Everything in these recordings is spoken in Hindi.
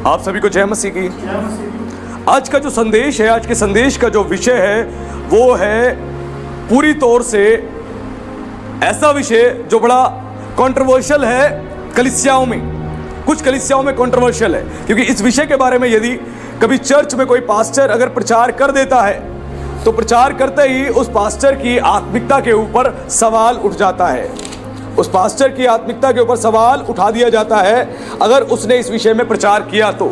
आप सभी को जय मसीह की। आज का जो संदेश है, आज के संदेश का जो विषय है वो है पूरी तौर से ऐसा विषय जो बड़ा कंट्रोवर्शियल है कलीसियाओं में। कुछ कलीसियाओं में कंट्रोवर्शियल है क्योंकि इस विषय के बारे में यदि कभी चर्च में कोई पास्टर अगर प्रचार कर देता है तो प्रचार करते ही उस पास्टर की आत्मिकता के ऊपर सवाल उठ जाता है। उस पास्टर की आत्मिकता के ऊपर सवाल उठा दिया जाता है अगर उसने इस विषय में प्रचार किया तो।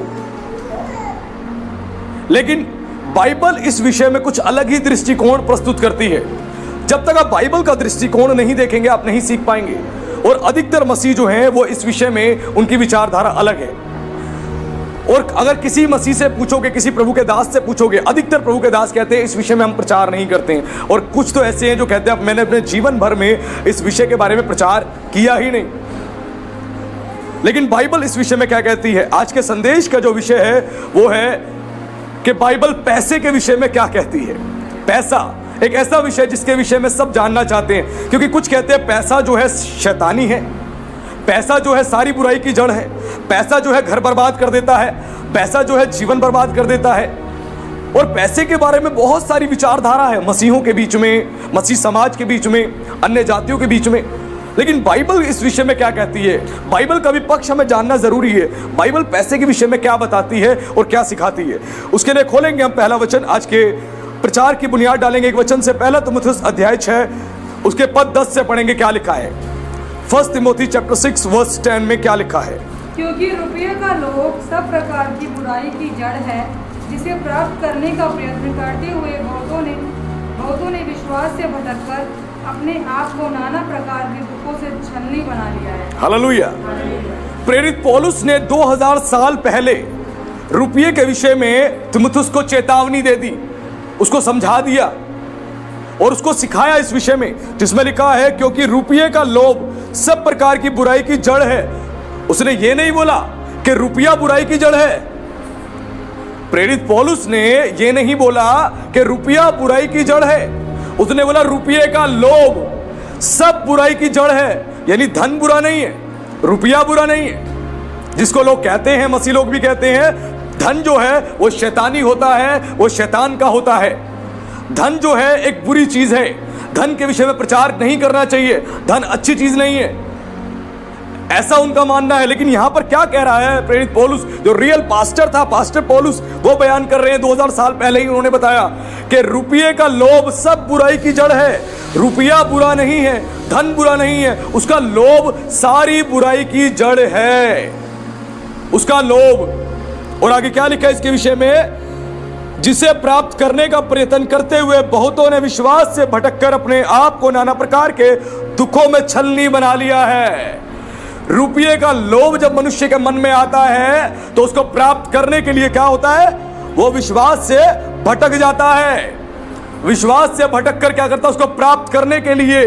लेकिन बाइबल इस विषय में कुछ अलग ही दृष्टिकोण प्रस्तुत करती है। जब तक आप बाइबल का दृष्टिकोण नहीं देखेंगे आप नहीं सीख पाएंगे। और अधिकतर मसीह जो हैं वो इस विषय में उनकी विचारधारा अलग है। और अगर किसी मसीह से पूछोगे, किसी प्रभु के दास से पूछोगे, अधिकतर प्रभु के दास कहते हैं इस विषय में हम प्रचार नहीं करते हैं। और कुछ तो ऐसे हैं जो कहते हैं मैंने अपने जीवन भर में इस विषय के बारे में प्रचार किया ही नहीं। लेकिन बाइबल इस विषय में क्या कहती है? आज के संदेश का जो विषय है वो है कि बाइबल पैसे के विषय में क्या कहती है। पैसा एक ऐसा विषय जिसके विषय में सब जानना चाहते हैं, क्योंकि कुछ कहते हैं पैसा जो है शैतानी है, पैसा जो है सारी बुराई की जड़ है, पैसा जो है घर बर्बाद कर देता है, पैसा जो है जीवन बर्बाद कर देता है। और पैसे के बारे में बहुत सारी विचारधारा है मसीहों के बीच में, मसीह समाज के बीच में, अन्य जातियों के बीच में। लेकिन बाइबल इस विषय में क्या कहती है? बाइबल का भी पक्ष हमें जानना जरूरी है। बाइबल पैसे के विषय में क्या बताती है और क्या सिखाती है, उसके लिए खोलेंगे हम पहला वचन। आज के प्रचार की बुनियाद डालेंगे एक वचन से। पहला तीमुथियुस अध्याय 6 उसके पद 10 से पढ़ेंगे क्या लिखा है। फर्स्ट तिमोथी चैप्टर 6 वर्स 10 में क्या लिखा है? क्योंकि रुपये का लोभ सब प्रकार की बुराई की जड़ है, जिसे प्राप्त करने का प्रयत्न करते हुए बहुतों ने विश्वास से भटककर अपने आप को नाना प्रकार के दुखों से छलनी बना लिया है। हालेलुया। प्रेरित पौलुस ने 2000 साल पहले रुपये के विषय में तीमुथियुस को चेतावनी दे दी, उसको समझा दिया और उसको सिखाया इस विषय में, जिसमें लिखा है क्योंकि रुपये का लोभ सब प्रकार की बुराई की जड़ है। उसने ये नहीं बोला कि रुपया बुराई की जड़ है। प्रेरित पौलुस ने ये नहीं बोला कि रुपया बुराई की जड़ है। उसने बोला रुपये का लोभ सब बुराई की जड़ है। यानी धन बुरा नहीं है, रुपया बुरा नहीं है। जिसको लोग कहते हैं, मसीह लोग भी कहते हैं, धन जो है वो शैतानी होता है, वो शैतान का होता है। धन जो है एक बुरी चीज है, धन के विषय में प्रचार नहीं करना चाहिए, धन अच्छी चीज नहीं है, ऐसा उनका मानना है। लेकिन यहां पर क्या कह रहा है प्रेरित पौलुस, जो रियल पास्टर था, पास्टर पौलुस, वो बयान कर रहे हैं 2000 साल पहले ही उन्होंने बताया कि रुपये का लोभ सब बुराई की जड़ है। रुपया बुरा नहीं है, धन बुरा नहीं है, उसका लोभ सारी बुराई की जड़ है, उसका लोभ। और आगे क्या लिखा है इसके विषय में? जिसे प्राप्त करने का प्रयत्न करते हुए बहुतों ने विश्वास से भटककर अपने आप को नाना प्रकार के दुखों में छलनी बना लिया है। रुपये का लोभ जब मनुष्य के मन में आता है तो उसको प्राप्त करने के लिए क्या होता है? वो विश्वास से भटक जाता है। विश्वास से भटक कर क्या करता है? उसको प्राप्त करने के लिए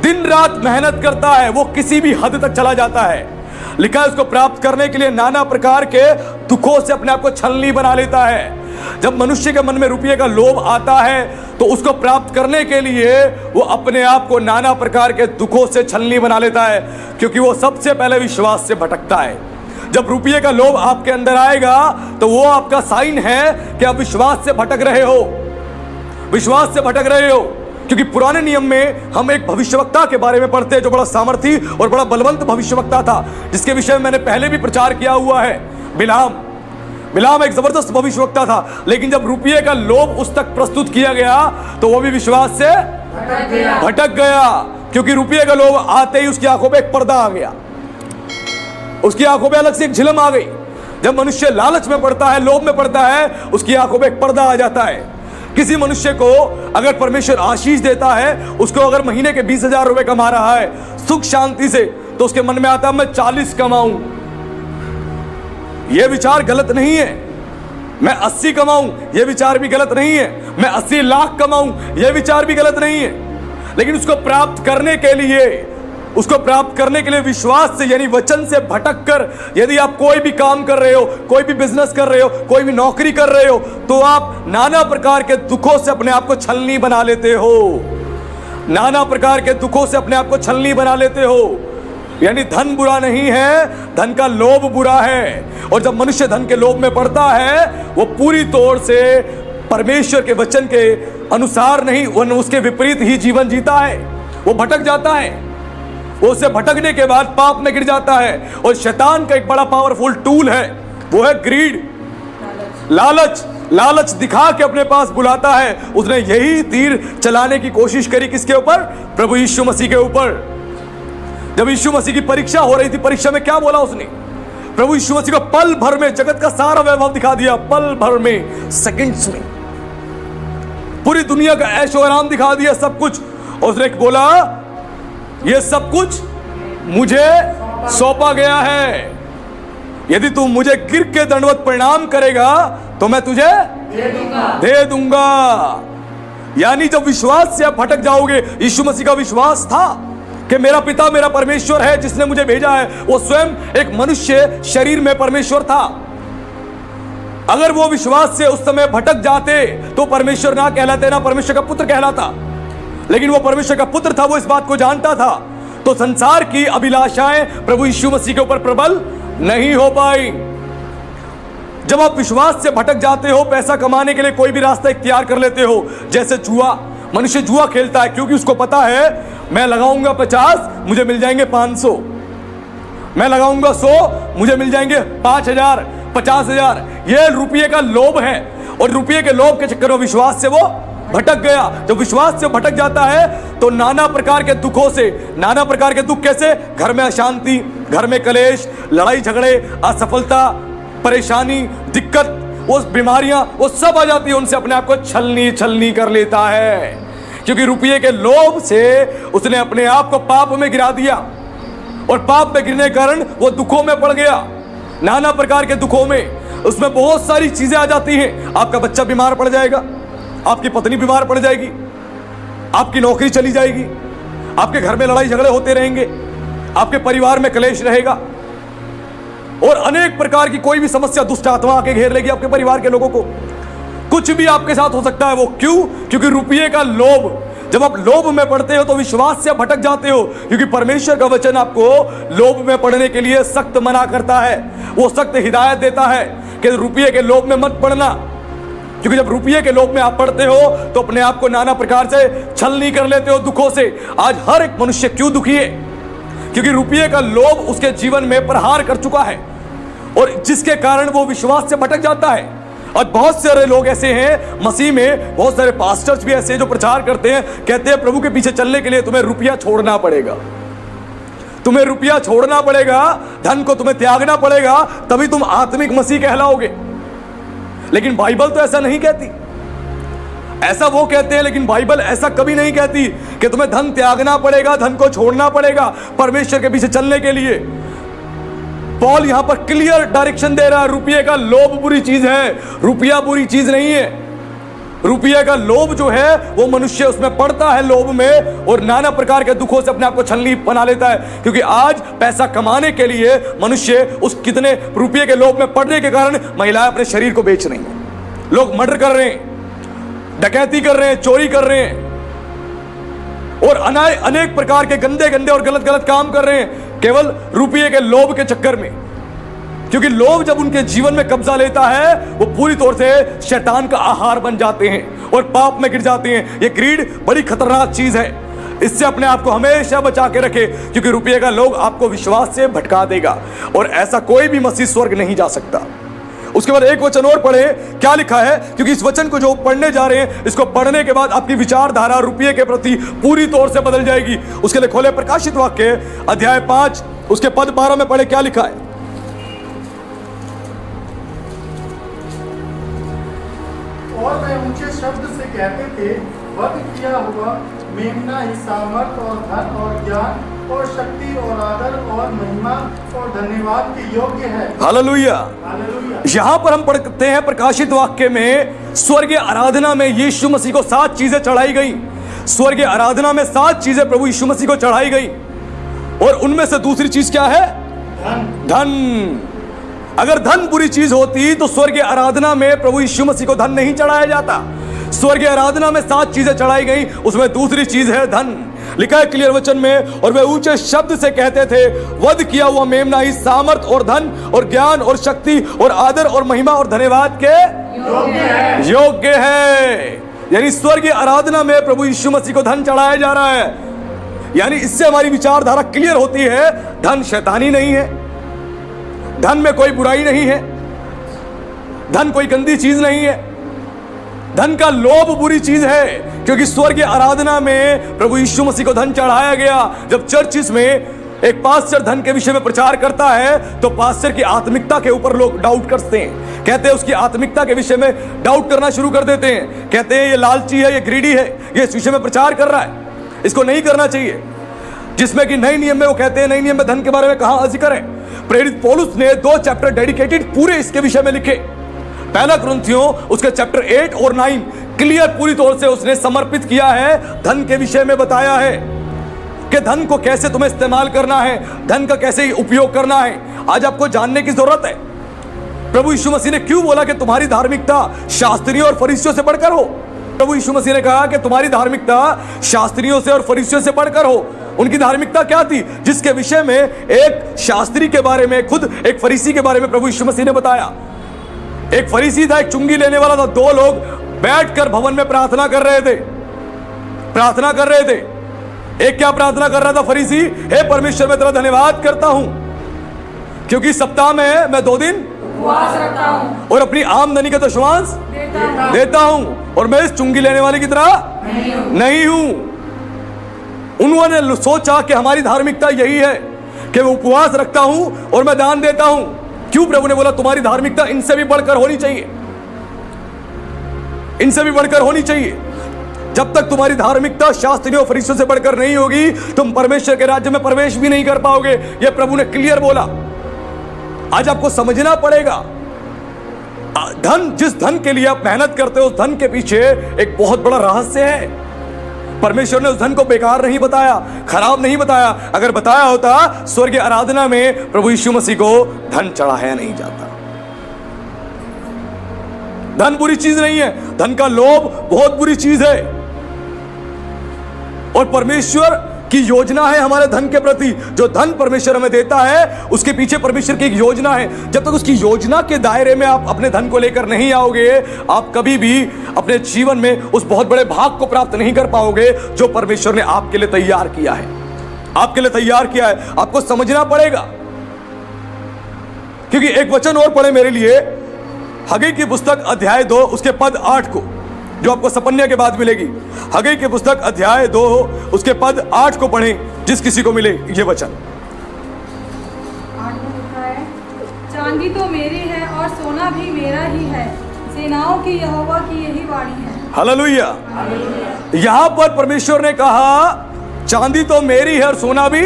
दिन रात मेहनत करता है, वो किसी भी हद तक चला जाता है। लिखा है उसको प्राप्त करने के लिए नाना प्रकार के दुखों से अपने आप को छलनी बना लेता है। जब मनुष्य के मन में रुपये का लोभ आता है तो उसको प्राप्त करने के लिए वो अपने आप को नाना प्रकार के दुखों से छलनी बना लेता है, क्योंकि वो सबसे पहले विश्वास से भटकता है। जब रुपये का लोभ आपके अंदर आएगा तो वो आपका साइन है कि आप विश्वास से भटक रहे हो, विश्वास से भटक रहे हो। क्योंकि पुराने नियम में हम एक भविष्यवक्ता के बारे में पढ़ते हैं जो बड़ा सामर्थी और बड़ा बलवंत भविष्यवक्ता था, जिसके विषय में मैंने पहले भी प्रचार किया हुआ है। बिलाम एक जबरदस्त भविष्यवक्ता था, लेकिन जब रुपये का लोभ उस तक प्रस्तुत किया गया तो वो भी विश्वास से भटक गया। क्योंकि रुपये का लोभ आते ही उसकी आंखों पे एक पर्दा आ गया, उसकी आंखों पे अलग से एक झिलम आ गई। जब मनुष्य लालच में पड़ता है, लोभ में पड़ता है, उसकी आंखों पे एक पर्दा आ जाता है। किसी मनुष्य को अगर परमेश्वर आशीष देता है, उसको अगर महीने के 20,000 रुपए कमा रहा है सुख शांति से, तो उसके मन में आता है मैं 40 कमाऊं। यह विचार गलत नहीं है। मैं 80 कमाऊं, यह विचार भी गलत नहीं है। मैं 80 लाख कमाऊं, यह विचार भी गलत नहीं है। लेकिन उसको प्राप्त करने के लिए विश्वास से यानी वचन से भटक कर यदि आप कोई भी काम कर रहे हो, कोई भी बिजनेस कर रहे हो, कोई भी नौकरी कर रहे हो, तो आप नाना प्रकार के दुखों से अपने आप को छलनी बना लेते हो। नाना प्रकार के दुखों से अपने आप को छलनी बना लेते हो। यानी धन बुरा नहीं है, धन का लोभ बुरा है। और जब मनुष्य धन के लोभ में पड़ता है, वो पूरी तौर से परमेश्वर के वचन के अनुसार नहीं, वरन उसके विपरीत ही जीवन जीता है। वो भटक जाता है, वो उसे भटकने के बाद पाप में गिर जाता है। और शैतान का एक बड़ा पावरफुल टूल है, वो है ग्रीड, लालच। लालच दिखा के अपने पास बुलाता है। उसने यही तीर चलाने की कोशिश करी किसके ऊपर? प्रभु यीशु मसीह के ऊपर। जब यीशु मसीह की परीक्षा हो रही थी, परीक्षा में क्या बोला उसने? प्रभु यीशु मसीह को पल भर में जगत का सारा वैभव दिखा दिया, पल भर में, सेकंड्स में पूरी दुनिया का ऐशो आराम दिखा दिया, सब कुछ। और उसने बोला, ये सब कुछ मुझे सौंपा गया है, यदि तू मुझे गिर के दंडवत प्रणाम करेगा तो मैं तुझे दे दूंगा। यानी जब विश्वास से आप भटक जाओगे, यीशु मसीह का विश्वास था कि मेरा पिता मेरा परमेश्वर है जिसने मुझे भेजा है। वो स्वयं एक मनुष्य शरीर में परमेश्वर था। अगर वो विश्वास से उस समय भटक जाते तो परमेश्वर ना कहलाते, ना परमेश्वर का पुत्र कहलाता। लेकिन वो परमेश्वर का पुत्र था, वो इस बात को जानता था। तो संसार की अभिलाषाएं प्रभु यीशु मसीह के ऊपर प्रबल नहीं हो पाई। जब आप विश्वास से भटक जाते हो, पैसा कमाने के लिए कोई भी रास्ता इख्तियार कर लेते हो, जैसे जुआ। मनुष्य जुआ खेलता है क्योंकि उसको पता है मैं लगाऊंगा 50, मुझे मिल जाएंगे 500, मैं लगाऊंगा 100, मुझे मिल जाएंगे 5000, 50,000। यह रुपये का लोभ है। और रुपये के लोभ के चक्कर में विश्वास से वो भटक गया। जब विश्वास से भटक जाता है तो नाना प्रकार के दुखों से, नाना प्रकार के दुख कैसे? घर में अशांति, घर में कलेश, लड़ाई झगड़े, असफलता, परेशानी, दिक्कत, वो बीमारियां, वो सब आ जाती है। उनसे अपने आप को छलनी कर लेता है, क्योंकि रुपये के लोभ से उसने अपने आप को पाप में गिरा दिया। और पाप में गिरने के कारण वो दुखों में पड़ गया, नाना प्रकार के दुखों में। उसमें बहुत सारी चीजें आ जाती हैं। आपका बच्चा बीमार पड़ जाएगा, आपकी पत्नी बीमार पड़ जाएगी, आपकी नौकरी चली जाएगी, आपके घर में लड़ाई झगड़े होते रहेंगे, आपके परिवार में कलेश रहेगा, और अनेक प्रकार की कोई भी समस्या, दुष्ट आत्मा आके घेर लेगी आपके परिवार के लोगों को। कुछ भी आपके साथ हो सकता है। वो क्यों? क्योंकि रुपये का लोभ। जब आप लोभ में पड़ते हो तो विश्वास से भटक जाते हो, क्योंकि परमेश्वर का वचन आपको लोभ में पड़ने के लिए सख्त मना करता है। वो सख्त हिदायत देता है कि रुपये के लोभ में मत पड़ना, क्योंकि जब रुपये के लोभ में आप पड़ते हो तो अपने आप को नाना प्रकार से छलनी कर लेते हो दुखों से। आज हर एक मनुष्य क्यों दुखी है? क्योंकि रुपये का लोभ उसके जीवन में प्रहार कर चुका है, और जिसके कारण वो विश्वास से भटक जाता है। और बहुत सारे लोग ऐसे हैं मसीह में, बहुत सारे पास्टर्स भी ऐसे जो प्रचार करते हैं, कहते हैं प्रभु के पीछे चलने के लिए तुम्हें रुपया छोड़ना पड़ेगा, तुम्हें रुपया छोड़ना पड़ेगा, धन को तुम्हें त्यागना पड़ेगा, तभी तुम आत्मिक मसीह कहलाओगे। लेकिन बाइबल तो ऐसा नहीं कहती। ऐसा वो कहते हैं, लेकिन बाइबल ऐसा कभी नहीं कहती कि तुम्हें धन त्यागना पड़ेगा, धन को छोड़ना पड़ेगा परमेश्वर के पीछे चलने के लिए। पॉल यहां पर क्लियर डायरेक्शन दे रहा है, रुपये का लोभ बुरी चीज है, रुपया बुरी चीज नहीं है। रुपये का लोभ जो है वो मनुष्य उसमें पड़ता है, लोभ में, और नाना प्रकार के दुखों से अपने आप को छलनी बना लेता है। क्योंकि आज पैसा कमाने के लिए मनुष्य उस कितने रुपये के लोभ में पड़ने के कारण महिलाएं अपने शरीर को बेच रही हैं, लोग मर्डर कर रहे हैं, डकैती कर रहे हैं, चोरी कर रहे हैं, और अनेक प्रकार के गंदे गंदे और गलत गलत काम कर रहे हैं, केवल रुपये के लोभ के चक्कर में। क्योंकि लोभ जब उनके जीवन में कब्जा लेता है, वो पूरी तौर से शैतान का आहार बन जाते हैं और पाप में गिर जाते हैं। ये ग्रीड बड़ी खतरनाक चीज है, इससे अपने आप को हमेशा बचा के रखे, क्योंकि रुपये का लोभ आपको विश्वास से भटका देगा, और ऐसा कोई भी मसीह स्वर्ग नहीं जा सकता। उसके बाद एक वचन और पढ़े, क्या लिखा है? क्योंकि इस वचन को जो पढ़ने जा रहे हैं, इसको पढ़ने के बाद आपकी विचारधारा रुपये के प्रति पूरी तौर से बदल जाएगी। उसके लिए खोले प्रकाशित वाक्य अध्याय 5 उसके पद 12 में पढ़े, क्या लिखा है? और वे ऊंचे शब्द से कहते थे, वध किया हुआ मेमना ही सामर्थ और धन और ज्ञान और शक्ति और आदर और महिमा और धन्यवाद के योग्य है। हालेलुया। हालेलुया। यहां पर हम पढ़ते हैं प्रकाशित वाक्य में, स्वर्गीय आराधना में यीशु मसीह को 7 चीजें चढ़ाई गई। स्वर्गीय आराधना में 7 चीजें प्रभु यीशु मसीह को चढ़ाई गई, और उनमें से दूसरी चीज क्या है? धन। अगर धन बुरी चीज होती तो स्वर्गीय आराधना में प्रभु यीशु मसीह को धन नहीं चढ़ाया जाता। स्वर्गीय आराधना में 7 चीजें चढ़ाई गई, उसमें दूसरी चीज है धन। लिखा है क्लियर वचन में, और वे ऊंचे शब्द से कहते थे, वध किया हुआ मेमना ही सामर्थ और धन और ज्ञान और शक्ति और आदर और महिमा और धन्यवाद के योग्य है। यानी स्वर्गीय आराधना में प्रभु यीशु मसीह को धन चढ़ाया जा रहा है। यानी इससे हमारी विचारधारा क्लियर होती है, धन शैतानी नहीं है, धन में कोई बुराई नहीं है, धन कोई गंदी चीज नहीं है, धन का लोभ बुरी चीज है। क्योंकि स्वर्गीय आराधना में प्रभु यीशु मसीह को धन चढ़ाया गया। जब चर्चिस में एक पास्टर धन के विषय में प्रचार करता है तो पास्टर की आत्मिकता के ऊपर लोग डाउट करते हैं, कहते हैं उसकी आत्मिकता के विषय में डाउट करना शुरू कर देते हैं, कहते हैं ये लालची है, ये ग्रीडी है, ये इस विषय में प्रचार कर रहा है, इसको नहीं करना चाहिए। जिसमें कि नए नियम में वो कहते हैं, नए नियम में धन के बारे में कहां जिक्र है। प्रेरित पौलुस ने 2 चैप्टर डेडिकेटेड पूरे इसके विषय में लिखे। पहला कुरिन्थियों उसके चैप्टर 8 और 9 क्लियर पूरी तौर से उसने समर्पित किया है, धन के विषय में बताया है कि धन को कैसे तुम्हें इस्तेमाल करना है, धन का कैसे उपयोग करना है। आज आपको जानने की जरूरत है प्रभु यीशु मसीह ने क्यों बोला कि तुम्हारी धार्मिकता शास्त्रियों और फरीसियों से बढ़कर हो। प्रभु यीशु मसीह ने कहा कि तुम्हारी धार्मिकता शास्त्रियों से और फरीसियों से बढ़कर हो। उनकी धार्मिकता क्या थी, जिसके विषय में एक शास्त्री के बारे में, खुद एक फरीसी के बारे में प्रभु यीशु मसीह ने बताया। एक फरीसी था, एक चुंगी लेने वाला था, 2 लोग बैठकर भवन में प्रार्थना कर रहे थे। एक क्या प्रार्थना कर रहा था फरीसी, हे परमेश्वर मैं तेरा धन्यवाद करता हूं क्योंकि सप्ताह में मैं 2 दिन उपवास रखता हूं और अपनी आमदनी का दशमांश देता हूं और मैं इस चुंगी लेने वाले की तरह नहीं हूं। उन्होंने सोचा कि हमारी धार्मिकता यही है कि मैं उपवास रखता हूं और मैं दान देता हूं। क्यों प्रभु ने बोला तुम्हारी धार्मिकता इनसे भी बढ़कर होनी चाहिए, इनसे भी बढ़कर होनी चाहिए। जब तक तुम्हारी धार्मिकता शास्त्रियों और फरीसियों से बढ़कर नहीं होगी, तुम परमेश्वर के राज्य में प्रवेश भी नहीं कर पाओगे। यह प्रभु ने क्लियर बोला। आज आपको समझना पड़ेगा, धन, जिस धन के लिए आप मेहनत करते हो, उस धन के पीछे एक बहुत बड़ा रहस्य है। परमेश्वर ने उस धन को बेकार नहीं बताया, खराब नहीं बताया। अगर बताया होता, स्वर्गीय आराधना में प्रभु यीशु मसीह को धन चढ़ाया नहीं जाता। धन बुरी चीज नहीं है, धन का लोभ बहुत बुरी चीज है। और परमेश्वर की योजना है हमारे धन के प्रति। जो धन परमेश्वर हमें देता है, उसके पीछे परमेश्वर की एक योजना है। जब तक उसकी योजना के दायरे में आप अपने धन को लेकर नहीं आओगे, आप कभी भी अपने जीवन में उस बहुत बड़े भाग को प्राप्त नहीं कर पाओगे जो परमेश्वर ने आपके लिए तैयार किया है। आपके लिए तैयार किया है, आपको समझना पड़ेगा। क्योंकि एक वचन और पढ़े मेरे लिए, हग्गई की पुस्तक अध्याय 2 उसके पद 8 को, जो आपको सपन्या के बाद मिलेगी। हग्गई की पुस्तक अध्याय 2 उसके पद 8 को पढ़ें, जिस किसी को मिले ये वचन। 8 में लिखा है, चांदी तो मेरी है और सोना भी मेरा ही है, सेनाओं की यहोवा की यही वाणी है। हालेलुया। यहां पर परमेश्वर ने कहा चांदी तो मेरी है और सोना भी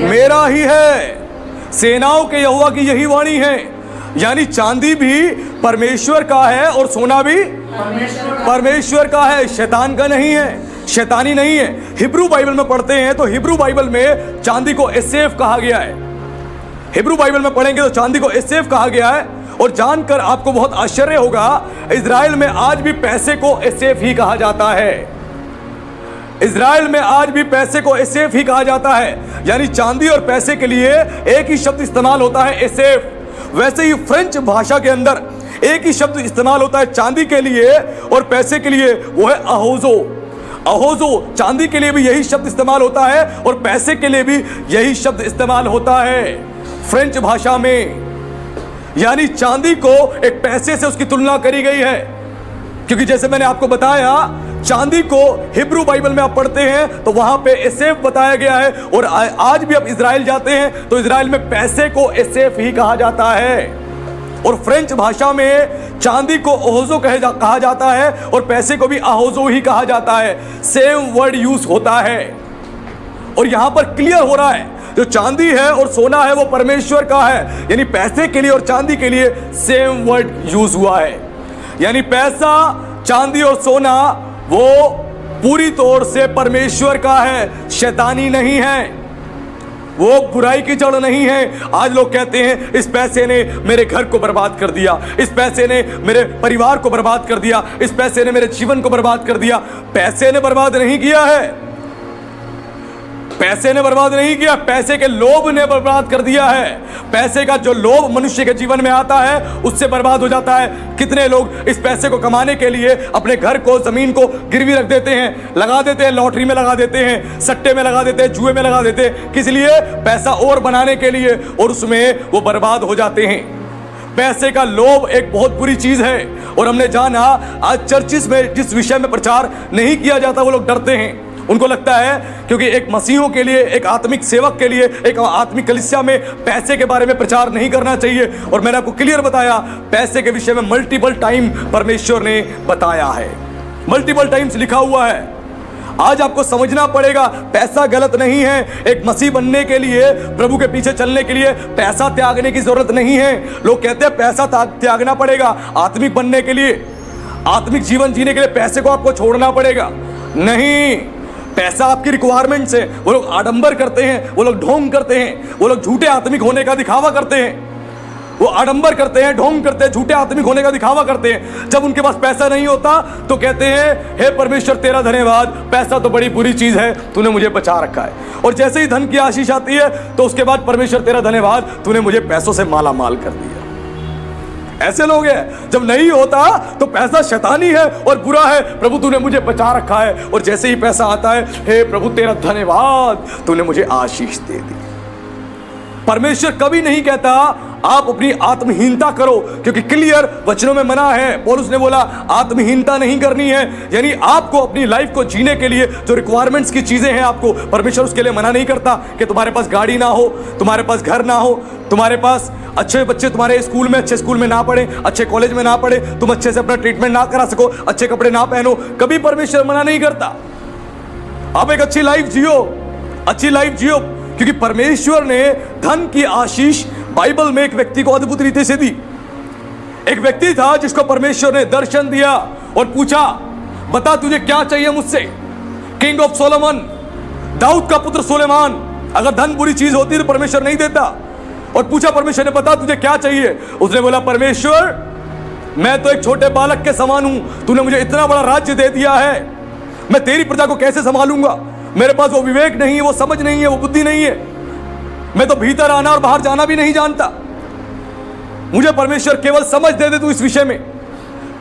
मेरा ही है, सेनाओं के यहोवा की यही वाणी है। यानी चांदी भी परमेश्वर का है और सोना भी परमेश्वर का है, शैतान का नहीं है, शैतानी नहीं है। हिब्रू बाइबल में पढ़ते हैं तो हिब्रू बाइबल में चांदी को एसेफ कहा गया है। हिब्रू बाइबल में पढ़ेंगे तो चांदी को एसेफ कहा गया है। और जानकर आपको बहुत आश्चर्य होगा, इजराइल में आज भी पैसे को एसेफ ही कहा जाता है। इजराइल में आज भी पैसे को एसेफ ही कहा जाता है। यानी चांदी और पैसे के लिए एक ही शब्द इस्तेमाल होता है, एसेफ। वैसे ही फ्रेंच भाषा के अंदर एक ही शब्द इस्तेमाल होता है चांदी के लिए और पैसे के लिए, वो है अहोजो। अहोजो, चांदी के लिए भी यही शब्द इस्तेमाल होता है और पैसे के लिए भी यही शब्द इस्तेमाल होता है फ्रेंच भाषा में। यानी चांदी को एक पैसे से उसकी तुलना करी गई है। क्योंकि जैसे मैंने आपको बताया, चांदी को हिब्रू बाइबल में आप पढ़ते हैं तो वहां पे एसेफ बताया गया है। और आज भी आप इजराइल जाते हैं तो इजराइल में पैसे को एसेफ ही कहा जाता है। और फ्रेंच भाषा में चांदी को ओहोजो कहा जाता है और पैसे को भी अहोजो ही कहा जाता है। सेम वर्ड यूज होता है। और यहां पर क्लियर हो रहा है, जो चांदी है और सोना है वो परमेश्वर का है। यानी पैसे के लिए और चांदी के लिए सेम वर्ड यूज हुआ है। यानी पैसा, चांदी और सोना वो पूरी तौर से परमेश्वर का है, शैतानी नहीं है, वो बुराई की जड़ नहीं है। आज लोग कहते हैं इस पैसे ने मेरे घर को बर्बाद कर दिया, इस पैसे ने मेरे परिवार को बर्बाद कर दिया, इस पैसे ने मेरे जीवन को बर्बाद कर दिया। पैसे ने बर्बाद नहीं किया है, पैसे ने बर्बाद नहीं किया, पैसे के लोभ ने बर्बाद कर दिया है। पैसे का जो लोभ मनुष्य के जीवन में आता है उससे बर्बाद हो जाता है। कितने लोग इस पैसे को कमाने के लिए अपने घर को, जमीन को गिरवी रख देते हैं, लगा देते हैं, लॉटरी में लगा देते हैं, सट्टे में लगा देते हैं, जुए में लगा देते हैं, किस लिए? पैसा और बनाने के लिए, और उसमें वो बर्बाद हो जाते हैं। पैसे का लोभ एक बहुत बुरी चीज है। और हमने जाना आज चर्चिस में जिस विषय में प्रचार नहीं किया जाता वो लोग डरते हैं। उनको लगता है क्योंकि एक मसीहों के लिए, एक आत्मिक सेवक के लिए, एक आत्मिक कलीसिया में पैसे के बारे में प्रचार नहीं करना चाहिए। और मैंने आपको क्लियर बताया, पैसे के विषय में मल्टीपल टाइम परमेश्वर ने बताया है, मल्टीपल टाइम्स लिखा हुआ है। आज आपको समझना पड़ेगा पैसा गलत नहीं है। एक मसीह बनने के लिए, प्रभु के पीछे चलने के लिए पैसा त्यागने की जरूरत नहीं है। लोग कहते हैं पैसा त्यागना पड़ेगा आत्मिक बनने के लिए, आत्मिक जीवन जीने के लिए पैसे को आपको छोड़ना पड़ेगा। नहीं, पैसा आपकी रिक्वायरमेंट्स है। वो लोग आडंबर करते हैं, वो लोग ढोंग करते हैं, वो लोग झूठे आत्मिक होने का दिखावा करते हैं। वो आडंबर करते हैं, ढोंग करते हैं, झूठे आत्मिक होने का दिखावा करते हैं। जब उनके पास पैसा नहीं होता तो कहते हैं हे परमेश्वर तेरा धन्यवाद, पैसा तो बड़ी बुरी चीज है, तूने मुझे बचा रखा है। और जैसे ही धन की आशीष आती है तो उसके बाद परमेश्वर तेरा धन्यवाद, तूने मुझे पैसों से माला माल कर दिया। ऐसे लोग हैं। जब नहीं होता तो पैसा शैतानी है और बुरा है, प्रभु तूने मुझे बचा रखा है। और जैसे ही पैसा आता है, हे प्रभु तेरा धन्यवाद, तूने मुझे आशीष दे दी। परमेश्वर कभी नहीं कहता आप अपनी आत्महीनता करो, क्योंकि क्लियर वचनों में मना है। पौलुस ने बोला आत्महीनता नहीं करनी है, यानी आपको अपनी लाइफ को जीने के लिए जो रिक्वायरमेंट्स की चीजें हैं, आपको परमेश्वर उसके लिए मना नहीं करता कि तुम्हारे पास गाड़ी ना हो, तुम्हारे पास घर ना हो, तुम्हारे पास अच्छे बच्चे तुम्हारे स्कूल में, अच्छे स्कूल में ना पढ़े, अच्छे कॉलेज में ना पढ़े, तुम अच्छे से अपना ट्रीटमेंट ना करा सको, अच्छे कपड़े ना पहनो। कभी परमेश्वर मना नहीं करता। आप एक अच्छी लाइफ जियो, अच्छी लाइफ जियो, क्योंकि परमेश्वर ने धन की आशीष बाइबल में एक व्यक्ति को अद्भुत रीति से दी। एक व्यक्ति था जिसको परमेश्वर ने दर्शन दिया और पूछा, बता तुझे क्या चाहिए मुझसे। किंग ऑफ सोलोमन, दाऊद का पुत्र सुलेमान। अगर धन बुरी चीज होती तो परमेश्वर नहीं देता। और पूछा परमेश्वर ने, बता तुझे क्या चाहिए। उसने बोला, परमेश्वर मैं तो एक छोटे बालक के समान हूं, तूने मुझे इतना बड़ा राज्य दे दिया है, मैं तेरी प्रजा को कैसे संभालूंगा। मेरे पास वो विवेक नहीं है, वो समझ नहीं है, वो बुद्धि नहीं है। मैं तो भीतर आना और बाहर जाना भी नहीं जानता। मुझे परमेश्वर केवल समझ दे दे तू इस विषय में।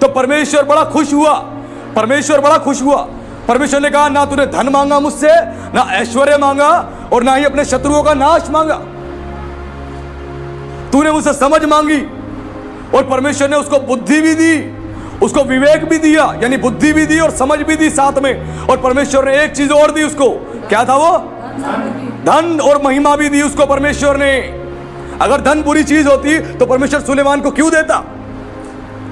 तो परमेश्वर बड़ा खुश हुआ। परमेश्वर बड़ा खुश हुआ। परमेश्वर ने कहा, ना तूने धन मांगा मुझसे, ना ऐश्वर्य मांगा, और ना ही अपने शत्रुओं का नाश मांगा। तूने मुझसे समझ मांगी, और परमेश्वर ने उसको बुद्धि भी दी, उसको विवेक भी दिया, यानी बुद्धि भी दी और समझ भी दी साथ में। और परमेश्वर ने एक चीज और दी उसको। क्या था वो? धन और महिमा भी दी उसको परमेश्वर ने। अगर धन बुरी चीज होती तो परमेश्वर सुलेमान को क्यों देता?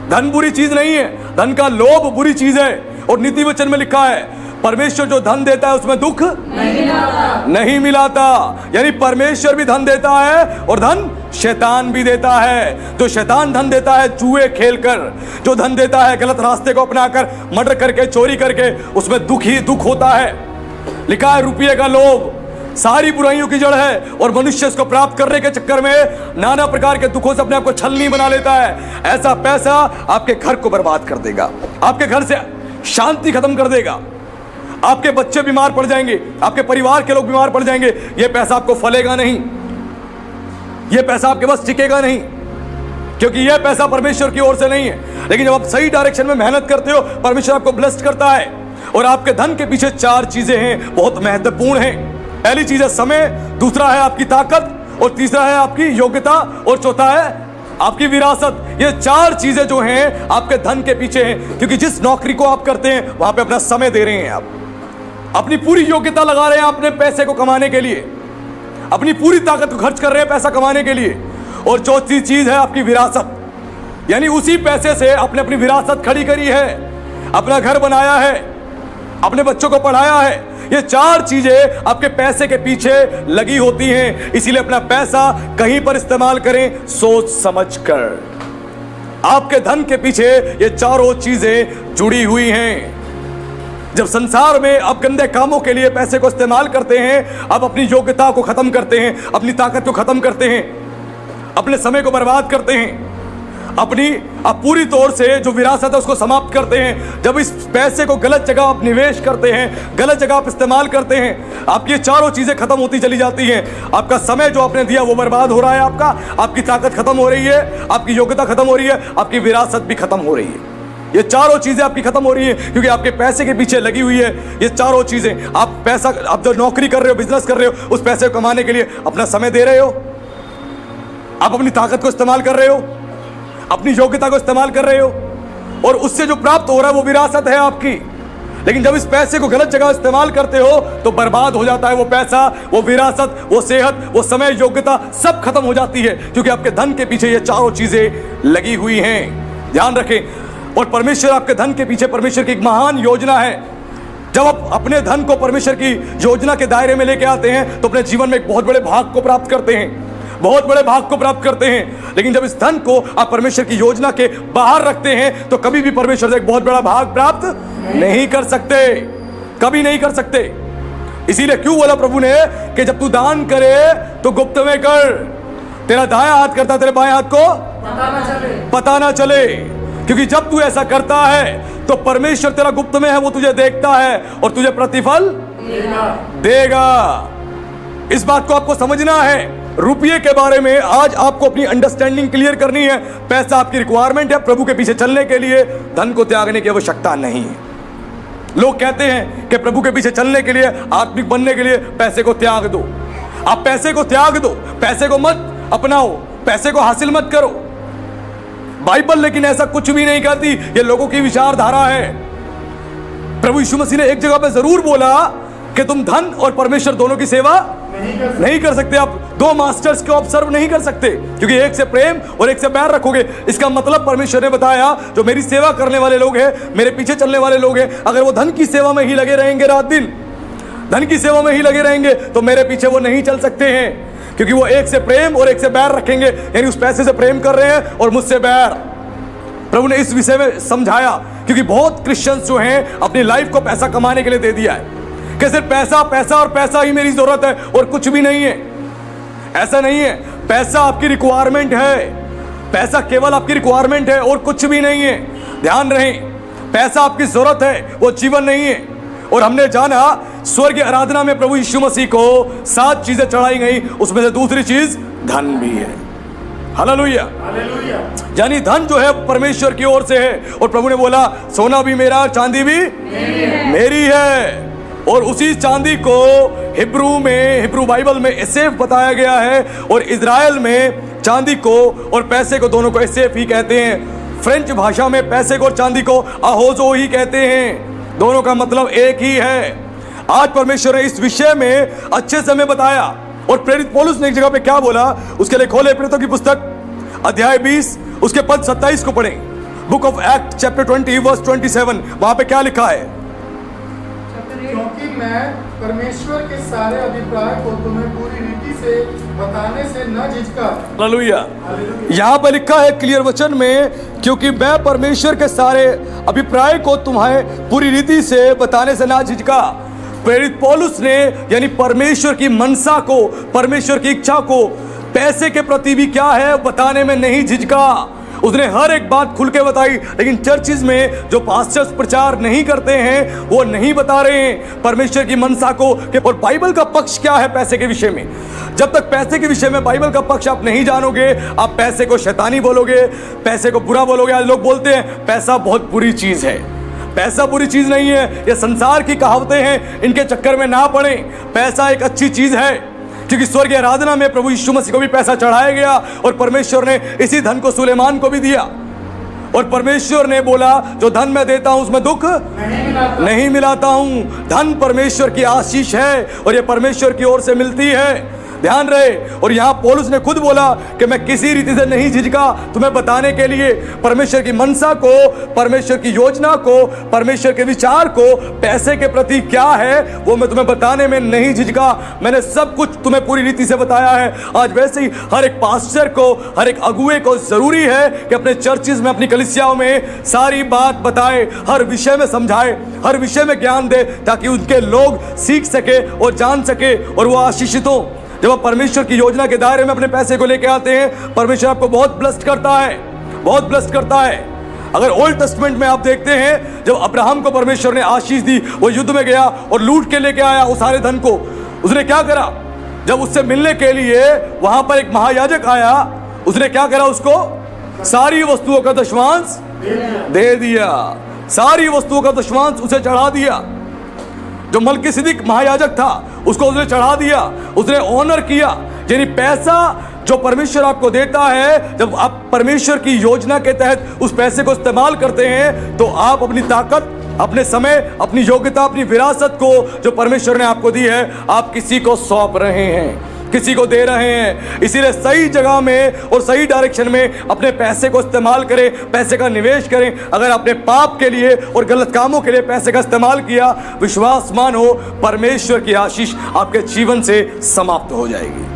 धन बुरी चीज नहीं है, धन का लोभ बुरी चीज है। और नीति वचन में लिखा है, परमेश्वर जो धन देता है उसमें दुख नहीं मिलाता। यानी परमेश्वर भी धन देता है और धन शैतान भी देता है। जो शैतान धन देता है जुए खेलकर, जो धन देता है गलत रास्ते को अपनाकर, मर्डर करके, चोरी करके, उसमें दुख ही दुख होता है। लिखा है, रुपये का लोभ सारी बुराइयों की जड़ है, और मनुष्य इसको प्राप्त करने के चक्कर में नाना प्रकार के दुखों से अपने आप को छलनी बना लेता है। ऐसा पैसा आपके घर को बर्बाद कर देगा, आपके घर से शांति खत्म कर देगा, आपके बच्चे बीमार पड़ जाएंगे, आपके परिवार के लोग बीमार पड़ जाएंगे। यह पैसा आपको फलेगा नहीं, यह पैसा आपके पास टिकेगा नहीं, क्योंकि यह पैसा परमेश्वर की ओर से नहीं है। लेकिन जब आप सही डायरेक्शन में मेहनत करते हो, परमेश्वर आपको ब्लेस्ड करता है। और आपके धन के पीछे 4 चीजें हैं, बहुत महत्वपूर्ण हैं। पहली चीज है समय, दूसरा है आपकी ताकत, और तीसरा है आपकी योग्यता, और चौथा है आपकी विरासत। ये 4 चीजें जो हैं आपके धन के पीछे हैं, क्योंकि जिस नौकरी को आप करते हैं वहां पे अपना समय दे रहे हैं, आप अपनी पूरी योग्यता लगा रहे हैं अपने पैसे को कमाने के लिए, अपनी पूरी ताकत को खर्च कर रहे हैं पैसा कमाने के लिए। और चौथी चीज है आपकी विरासत, यानी उसी पैसे से आपने अपनी विरासत खड़ी करी है, अपना घर बनाया है, अपने बच्चों को पढ़ाया है। ये 4 चीजें आपके पैसे के पीछे लगी होती हैं। इसीलिए अपना पैसा कहीं पर इस्तेमाल करें सोच समझ कर। आपके धन के पीछे ये 4 चीजें जुड़ी हुई हैं। जब संसार में आप गंदे कामों के लिए पैसे को इस्तेमाल करते हैं, आप अपनी योग्यता को खत्म करते हैं, अपनी ताकत को खत्म करते हैं, अपने समय को बर्बाद करते हैं, अपनी आप पूरी तौर से जो विरासत है उसको समाप्त करते हैं। जब इस पैसे को गलत जगह आप निवेश करते हैं, गलत जगह आप इस्तेमाल करते हैं, आपकी ये चारों चीजें खत्म होती चली जाती हैं। आपका समय जो आपने दिया वो बर्बाद हो रहा है, आपकी ताकत खत्म हो रही है, आपकी योग्यता खत्म हो रही है, आपकी विरासत भी खत्म हो रही है। ये चारों चीजें आपकी खत्म हो रही है क्योंकि आपके पैसे के पीछे लगी हुई है ये चारों चीजें। आप जो नौकरी कर रहे हो, बिजनेस कर रहे हो, उस पैसे को कमाने के लिए अपना समय दे रहे हो, आप अपनी ताकत को इस्तेमाल कर रहे हो, अपनी योग्यता को इस्तेमाल कर रहे हो, और उससे जो प्राप्त हो रहा है वो विरासत है आपकी। लेकिन जब इस पैसे को गलत जगह इस्तेमाल करते हो तो बर्बाद हो जाता है वो पैसा, वो विरासत, वो सेहत, वो समय, योग्यता सब खत्म हो जाती है क्योंकि आपके धन के पीछे ये चारों चीजें लगी हुई हैं। ध्यान रखें। और परमेश्वर आपके धन के पीछे, परमेश्वर की एक महान योजना है। जब आप अपने धन को परमेश्वर की योजना के दायरे में लेके आते हैं तो अपने जीवन में एक बहुत बड़े भाग को प्राप्त करते हैं, बहुत बड़े भाग को प्राप्त करते हैं। लेकिन जब इस धन को आप परमेश्वर की योजना के बाहर रखते हैं तो कभी भी परमेश्वर से एक बहुत बड़ा भाग प्राप्त नहीं कर सकते, कभी नहीं कर सकते। इसीलिए क्यों बोला प्रभु ने कि जब तू दान करे तो गुप्त में कर, तेरा दायां हाथ करता तेरे बाएं हाथ को पता ना चले। क्योंकि जब तू ऐसा करता है तो परमेश्वर तेरा गुप्त में है, वो तुझे देखता है और तुझे प्रतिफल देगा। इस बात को आपको समझना है। रुपये के बारे में आज आपको अपनी अंडरस्टैंडिंग क्लियर करनी है। पैसा आपकी रिक्वायरमेंट है, प्रभु के पीछे चलने के लिए धन को त्यागने की आवश्यकता नहीं है। लोग कहते हैं कि प्रभु के पीछे चलने के लिए, आत्मिक बनने के लिए पैसे को त्याग दो। आप पैसे को त्याग दो, पैसे को मत अपनाओ, पैसे को हासिल मत करो। बाइबल लेकिन ऐसा कुछ भी नहीं कहती, ये लोगों की विचारधारा है। प्रभु यीशु मसीह ने एक जगह पे जरूर बोला कि तुम धन और परमेश्वर दोनों की सेवा नहीं कर सकते। आप दो मास्टर्स को आप सर्व नहीं कर सकते क्योंकि एक से प्रेम और एक से बैर रखोगे। इसका मतलब परमेश्वर ने बताया जो मेरी सेवा करने वाले लोग हैं, मेरे पीछे चलने वाले लोग हैं, अगर वो धन की सेवा में ही लगे रहेंगे, रात दिन धन की सेवा में ही लगे रहेंगे तो मेरे पीछे वो नहीं चल सकते हैं। क्योंकि वो एक से प्रेम और एक से बैर रखेंगे, यानी उस पैसे से प्रेम कर रहे हैं और मुझसे बैर। प्रभु ने इस विषय में समझाया क्योंकि बहुत क्रिश्चियंस जो हैं अपनी लाइफ को पैसा कमाने के लिए दे दिया है कि सिर्फ पैसा पैसा और पैसा ही मेरी जरूरत है और कुछ भी नहीं है। ऐसा नहीं है। पैसा आपकी रिक्वायरमेंट है, पैसा केवल आपकी रिक्वायरमेंट है और कुछ भी नहीं है। ध्यान रहे, पैसा आपकी जरूरत है, वो जीवन नहीं है। और हमने जाना स्वर्गीय आराधना में प्रभु यीशु मसीह को 7 चीजें चढ़ाई गई, उसमें से दूसरी चीज धन भी है। हालेलुया। यानी धन जो है परमेश्वर की ओर से है। और प्रभु ने बोला सोना भी मेरा, चांदी भी मेरी है। और उसी चांदी को हिब्रू बाइबल में एसेफ बताया गया है और इजराइल में चांदी को और पैसे को दोनों को एसेफ ही कहते हैं। फ्रेंच भाषा में पैसे को और चांदी को अहोजो ही कहते हैं। दोनों का मतलब एक ही है। आज परमेश्वर ने इस विषय में अच्छे से हमें बताया। और प्रेरित पौलुस ने एक जगह पे क्या बोला, उसके लिए खोले प्रेरितों की पुस्तक अध्याय 20 उसके पद 27 को पढ़ें। Book of act chapter 20 verse 27। वहां पे क्या लिखा है? क्योंकि मैं परमेश्वर के सारे अभिप्राय को तुम्हें पूरी रीति से बताने से न झिझका। हालेलुया। यहाँ पर लिखा है क्लियर वचन में, क्योंकि मैं परमेश्वर के सारे अभिप्राय को तुम्हें पूरी रीति से बताने से ना झिझका। प्रेरित पौलुस ने यानी परमेश्वर की मनसा को, परमेश्वर की इच्छा को पैसे के प्रति भी क्या है बताने में नहीं झिझका। उसने हर एक बात खुल के बताई। लेकिन चर्चिज में जो पास्टर्स प्रचार नहीं करते हैं वो नहीं बता रहे हैं परमेश्वर की मनसा को। और बाइबल का पक्ष क्या है पैसे के विषय में। जब तक पैसे के विषय में बाइबल का पक्ष आप नहीं जानोगे, आप पैसे को शैतानी बोलोगे, पैसे को बुरा बोलोगे। आज लोग बोलते हैं पैसा बहुत बुरी चीज है। पैसा बुरी चीज नहीं है, ये संसार की कहावतें हैं, इनके चक्कर में ना पड़े। पैसा एक अच्छी चीज है क्योंकि स्वर्गीय आराधना में प्रभु यीशु मसीह को भी पैसा चढ़ाया गया और परमेश्वर ने इसी धन को सुलेमान को भी दिया। और परमेश्वर ने बोला जो धन मैं देता हूं उसमें दुख नहीं मिलाता हूं। धन परमेश्वर की आशीष है और ये परमेश्वर की ओर से मिलती है। ध्यान रहे। और यहां पौलुस ने खुद बोला कि मैं किसी रीति से नहीं झिझका तुम्हें बताने के लिए परमेश्वर की मनसा को, परमेश्वर की योजना को, परमेश्वर के विचार को, पैसे के प्रति क्या है वो मैं तुम्हें बताने में नहीं झिझका। मैंने सब कुछ तुम्हें पूरी रीति से बताया है। आज वैसे ही हर एक पास्टर को, हर एक अगुए को जरूरी है कि अपने चर्चिज में, अपनी कलीसियाओं में सारी बात बताए, हर विषय में समझाए, हर विषय में ज्ञान दे ताकि उनके लोग सीख सके और जान सके और वो आशीषित हो। जब आप परमेश्वर की योजना के दायरे में अपने पैसे को लेकर आते हैं, परमेश्वर आपको बहुत ब्लेस्ड करता है, बहुत ब्लेस्ड करता है। अगर ओल्ड टेस्टमेंट में आप देखते हैं, जब अब्राहम को परमेश्वर ने आशीष दी, वो युद्ध में गया और लूट के लेके आया वो सारे धन को, उसने क्या करा? जब उससे मिलने के लिए वहां पर एक महायाजक आया, उसने क्या करा? उसको सारी वस्तुओं का दशमांश दे दिया, सारी वस्तुओं का दशमांश उसे चढ़ा दिया। जो मल्कीसिदक महायाजक था उसको उसने चढ़ा दिया, उसने ऑनर किया। यानी पैसा जो परमेश्वर आपको देता है, जब आप परमेश्वर की योजना के तहत उस पैसे को इस्तेमाल करते हैं, तो आप अपनी ताकत, अपने समय, अपनी योग्यता, अपनी विरासत को जो परमेश्वर ने आपको दी है, आप किसी को सौंप रहे हैं, किसी को दे रहे हैं। इसीलिए सही जगह में और सही डायरेक्शन में अपने पैसे को इस्तेमाल करें, पैसे का निवेश करें। अगर आपने पाप के लिए और गलत कामों के लिए पैसे का इस्तेमाल किया, विश्वास मानो परमेश्वर की आशीष आपके जीवन से समाप्त हो जाएगी,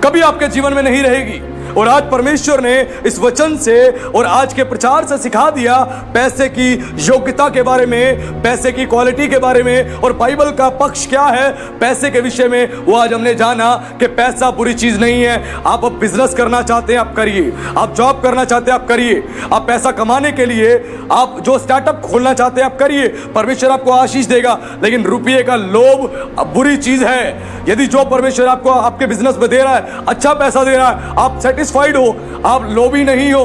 कभी आपके जीवन में नहीं रहेगी। और आज परमेश्वर ने इस वचन से और आज के प्रचार से सिखा दिया पैसे की योग्यता के बारे में, पैसे की क्वालिटी के बारे में, और बाइबल का पक्ष क्या है पैसे के विषय में, वो आज हमने जाना कि पैसा बुरी चीज नहीं है। आप अब बिजनेस करना चाहते हैं, आप करिए। आप जॉब करना चाहते हैं, आप करिए। आप पैसा कमाने के लिए आप जो स्टार्टअप खोलना चाहते हैं, आप करिए। परमेश्वर आपको आशीष देगा। लेकिन रुपये का लोभ बुरी चीज है। यदि जो परमेश्वर आपको आपके बिजनेस में दे रहा है, अच्छा पैसा दे रहा है, आप सेटिस्फाइड हो, आप लोभी नहीं हो,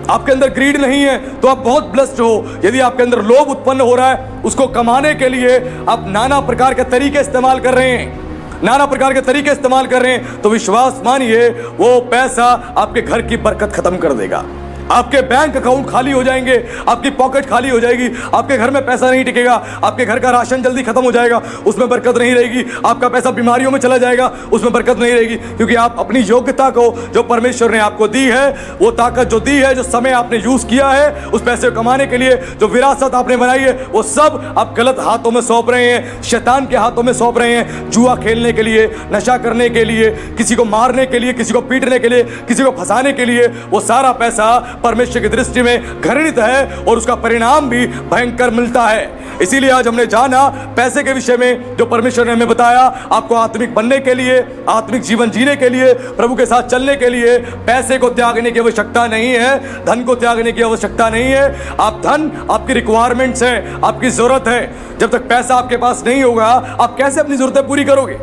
आपके अंदर ग्रीड नहीं है, तो आप बहुत ब्लेस्ड हो। यदि आपके अंदर लोभ उत्पन्न हो रहा है, उसको कमाने के लिए आप नाना प्रकार के तरीके इस्तेमाल कर रहे हैं, नाना प्रकार के तरीके इस्तेमाल कर रहे हैं, तो विश्वास मानिए वो पैसा आपके घर की बरकत खत्म कर देगा। आपके बैंक अकाउंट खाली हो जाएंगे, आपकी पॉकेट खाली हो जाएगी, आपके घर में पैसा नहीं टिकेगा, आपके घर का राशन जल्दी खत्म हो जाएगा, उसमें बरकत नहीं रहेगी। आपका पैसा बीमारियों में चला जाएगा, उसमें बरकत नहीं रहेगी। क्योंकि आप अपनी योग्यता को जो परमेश्वर ने आपको दी है, वो ताकत जो दी है, जो समय आपने यूज किया है उस पैसे को कमाने के लिए, जो विरासत आपने बनाई है, वो सब आप गलत हाथों में सौंप रहे हैं, शैतान के हाथों में सौंप रहे हैं। जुआ खेलने के लिए, नशा करने के लिए, किसी को मारने के लिए, किसी को पीटने के लिए, किसी को फंसाने के लिए, वो सारा पैसा परमेश्वर की दृष्टि में घृणित है और उसका परिणाम भी भयंकर मिलता है। इसीलिए आज हमने जाना पैसे के विषय में, जो परमेश्वर ने हमें बताया, आपको आत्मिक बनने के लिए, आत्मिक जीवन जीने के लिए, प्रभु के साथ चलने के लिए पैसे को त्यागने की आवश्यकता नहीं है, धन को त्यागने की आवश्यकता नहीं है। आप धन आपकी रिक्वायरमेंट्स है, आपकी जरूरत है। जब तक पैसा आपके पास नहीं होगा, आप कैसे अपनी जरूरतें पूरी करोगे?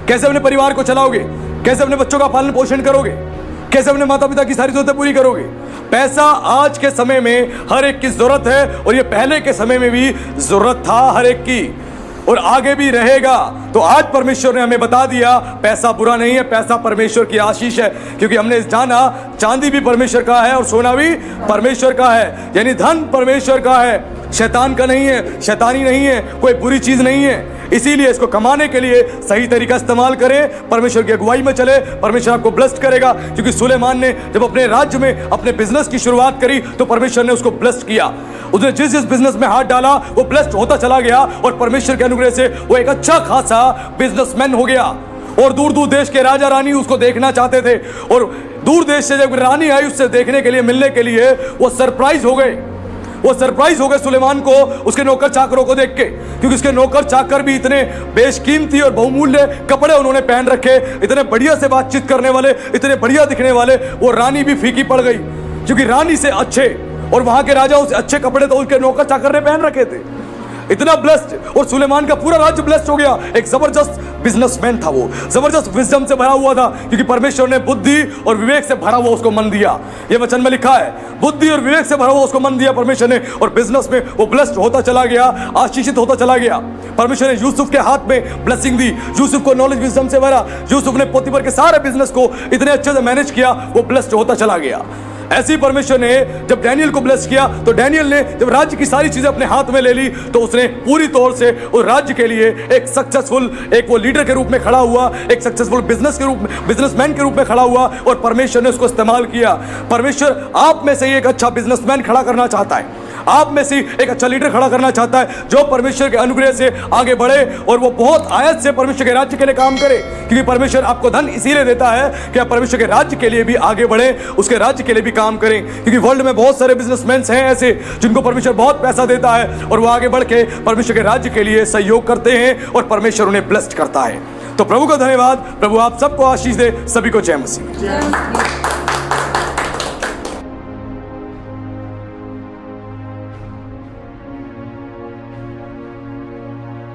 कैसे अपने परिवार को चलाओगे? कैसे अपने बच्चों का पालन पोषण करोगे? कैसे अपने माता पिता की सारी जरूरतें पूरी करोगे? पैसा आज के समय में हर एक की जरूरत है, और ये पहले के समय में भी जरूरत था हर एक की, और आगे भी रहेगा। तो आज परमेश्वर ने हमें बता दिया पैसा बुरा नहीं है, पैसा परमेश्वर की आशीष है। क्योंकि हमने जाना चांदी भी परमेश्वर का है और सोना भी परमेश्वर का है। यानी धन परमेश्वर का है, शैतान का नहीं है, शैतानी नहीं है, कोई बुरी चीज नहीं है। इसीलिए इसको कमाने के लिए सही तरीका इस्तेमाल करें, परमेश्वर की अगुवाई में चले, परमेश्वर आपको ब्लेस्ड करेगा। क्योंकि सुलेमान ने जब अपने राज्य में अपने बिजनेस की शुरुआत करी, तो परमेश्वर ने उसको ब्लेस्ड किया। उसने जिस जिस बिजनेस में हाथ डाला वो ब्लेस्ड होता चला गया, और परमेश्वर के अनुग्रह से वो एक अच्छा खासा बिजनेसमैन हो गया। और दूर दूर देश के राजा रानी उसको देखना चाहते थे, और दूर देश से जब रानी आई उससे देखने के लिए, मिलने के लिए, वो सरप्राइज हो गए। वो सरप्राइज हो गए सुलेमान को उसके नौकर चाकरों को देख के, क्योंकि उसके नौकर चाकर भी इतने बेशकीमती और बहुमूल्य कपड़े उन्होंने पहन रखे, इतने बढ़िया से बातचीत करने वाले, इतने बढ़िया दिखने वाले। वो रानी भी फीकी पड़ गई, क्योंकि रानी से अच्छे और वहां के राजाओं से अच्छे कपड़े तो उसके नौकर चाकर ने पहन रखे थे। इतना ब्लेस्ड, और सुलेमान का पूरा राज्य ब्लेस्ड हो गया। एक जबरदस्त बिजनेसमैन था वो, जबरदस्त विजडम से भरा हुआ था, क्योंकि परमेश्वर ने बुद्धि और विवेक से भरा हुआ उसको मन दिया। ये वचन में लिखा है, बुद्धि और विवेक से भरा हुआ उसको मन दिया परमेश्वर ने, और बिजनेस में वो ब्लेस्ड होता चला गया, आशीषित होता चला गया। परमेश्वर ने यूसुफ के हाथ में ब्लेसिंग दी, यूसुफ को नॉलेज विजडम से भरा, यूसुफ ने पोतीफर के सारे बिजनेस को इतने अच्छे से मैनेज किया, वो ब्लेस्ड होता चला गया। ऐसे ही परमेश्वर ने जब डैनियल को ब्लेस किया, तो डैनियल ने जब राज्य की सारी चीजें अपने हाथ में ले ली, तो उसने पूरी तौर से उस राज्य के लिए एक सक्सेसफुल, एक वो लीडर के रूप में खड़ा हुआ, एक सक्सेसफुल बिजनेसमैन के रूप में खड़ा हुआ, और परमेश्वर ने उसको इस्तेमाल किया। परमेश्वर आप में से ही एक अच्छा बिजनेसमैन खड़ा करना चाहता है, आप में से एक अच्छा लीडर खड़ा करना चाहता है, जो परमेश्वर के अनुग्रह से आगे बढ़े और वो बहुत आयत से परमेश्वर के राज्य के लिए काम करे। क्योंकि परमेश्वर आपको धन इसीलिए देता है कि आप परमेश्वर के राज्य के लिए भी आगे बढ़े, उसके राज्य के लिए भी काम करें। क्योंकि वर्ल्ड में बहुत सारे बिजनेसमैन हैं ऐसे, जिनको परमेश्वर बहुत पैसा देता है, और वो आगे बढ़ के परमेश्वर के राज्य के लिए सहयोग करते हैं, और परमेश्वर उन्हें ब्लेस्ड करता है। तो प्रभु का धन्यवाद। प्रभु आप सबको आशीष दे। सभी को जय मसीह।